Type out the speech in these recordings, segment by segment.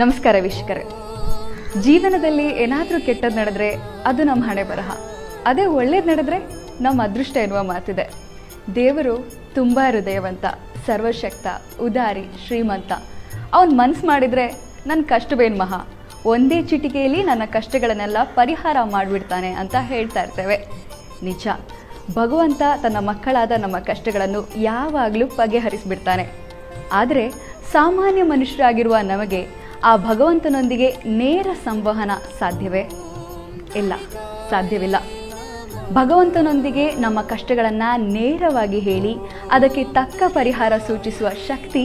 ನಮಸ್ಕಾರ ವೀಕ್ಷಕರೇ. ಜೀವನದಲ್ಲಿ ಏನಾದರೂ ಕೆಟ್ಟದ್ದು ನಡೆದ್ರೆ ಅದು ನಮ್ಮ ಹಣೆ ಬರಹ, ಅದೇ ಒಳ್ಳೇದು ನಡೆದ್ರೆ ನಮ್ಮ ಅದೃಷ್ಟ ಎನ್ನುವ ಮಾತಿದೆ. ದೇವರು ತುಂಬ ಹೃದಯವಂತ, ಸರ್ವಶಕ್ತ, ಉದಾರಿ, ಶ್ರೀಮಂತ. ಅವನು ಮನಸ್ಸು ಮಾಡಿದರೆ ನನ್ನ ಕಷ್ಟವೇನು ಮಹಾ, ಒಂದೇ ಚಿಟಿಕೆಯಲ್ಲಿ ನನ್ನ ಕಷ್ಟಗಳನ್ನೆಲ್ಲ ಪರಿಹಾರ ಮಾಡಿಬಿಡ್ತಾನೆ ಅಂತ ಹೇಳ್ತಾ ಇರ್ತೇವೆ. ನಿಜ, ಭಗವಂತ ತನ್ನ ಮಕ್ಕಳಾದ ನಮ್ಮ ಕಷ್ಟಗಳನ್ನು ಯಾವಾಗಲೂ ಬಗೆಹರಿಸಿಬಿಡ್ತಾನೆ. ಆದರೆ ಸಾಮಾನ್ಯ ಮನುಷ್ಯರಾಗಿರುವ ನಮಗೆ ಆ ಭಗವಂತನೊಂದಿಗೆ ನೇರ ಸಂವಹನ ಸಾಧ್ಯವೇ? ಇಲ್ಲ, ಸಾಧ್ಯವಿಲ್ಲ. ಭಗವಂತನೊಂದಿಗೆ ನಮ್ಮ ಕಷ್ಟಗಳನ್ನು ನೇರವಾಗಿ ಹೇಳಿ ಅದಕ್ಕೆ ತಕ್ಕ ಪರಿಹಾರ ಸೂಚಿಸುವ ಶಕ್ತಿ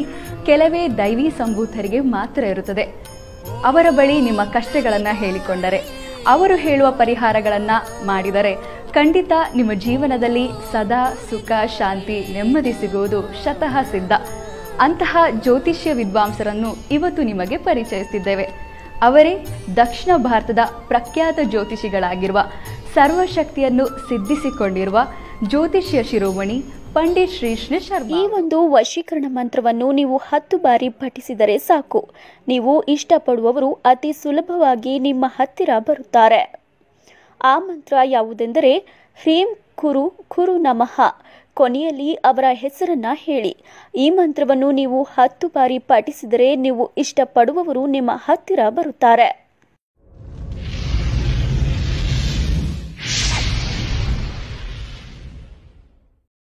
ಕೆಲವೇ ದೈವಿ ಸಂಭೂತರಿಗೆ ಮಾತ್ರ ಇರುತ್ತದೆ. ಅವರ ಬಳಿ ನಿಮ್ಮ ಕಷ್ಟಗಳನ್ನು ಹೇಳಿಕೊಂಡರೆ, ಅವರು ಹೇಳುವ ಪರಿಹಾರಗಳನ್ನು ಮಾಡಿದರೆ ಖಂಡಿತ ನಿಮ್ಮ ಜೀವನದಲ್ಲಿ ಸದಾ ಸುಖ, ಶಾಂತಿ, ನೆಮ್ಮದಿ ಸಿಗುವುದು ಶತಃ ಸಿದ್ಧ. ಅಂತಹ ಜ್ಯೋತಿಷ್ಯ ವಿದ್ವಾಂಸರನ್ನು ಇವತ್ತು ನಿಮಗೆ ಪರಿಚಯಿಸುತ್ತಿದ್ದೇವೆ. ಅವರೇ ದಕ್ಷಿಣ ಭಾರತದ ಪ್ರಖ್ಯಾತ ಜ್ಯೋತಿಷಿಗಳಾಗಿರುವ, ಸರ್ವಶಕ್ತಿಯನ್ನು ಸಿದ್ಧಿಸಿಕೊಂಡಿರುವ ಜ್ಯೋತಿಷ್ಯ ಶಿರೋಮಣಿ ಪಂಡಿತ್ ಶ್ರೀ ಶರ್ಮಾ. ಈ ಒಂದು ವಶೀಕರಣ ಮಂತ್ರವನ್ನು ನೀವು 10 ಬಾರಿ ಪಠಿಸಿದರೆ ಸಾಕು. ನೀವು ಇಷ್ಟಪಡುವವರು ಅತಿ ಸುಲಭವಾಗಿ ನಿಮ್ಮ ಹತ್ತಿರ ಬರುತ್ತಾರೆ. ಆ ಮಂತ್ರ ಯಾವುದೆಂದರೆ ಹ್ರೀಂ ಕುರು ಕುರು ನಮಃ. ಕೊನೆಯಲ್ಲಿ ಅವರ ಹೆಸರನ್ನ ಹೇಳಿ. ಈ ಮಂತ್ರವನ್ನು ನೀವು 10 ಬಾರಿ ಪಠಿಸಿದರೆ ನೀವು ಇಷ್ಟಪಡುವವರು ನಿಮ್ಮ ಹತ್ತಿರ ಬರುತ್ತಾರೆ.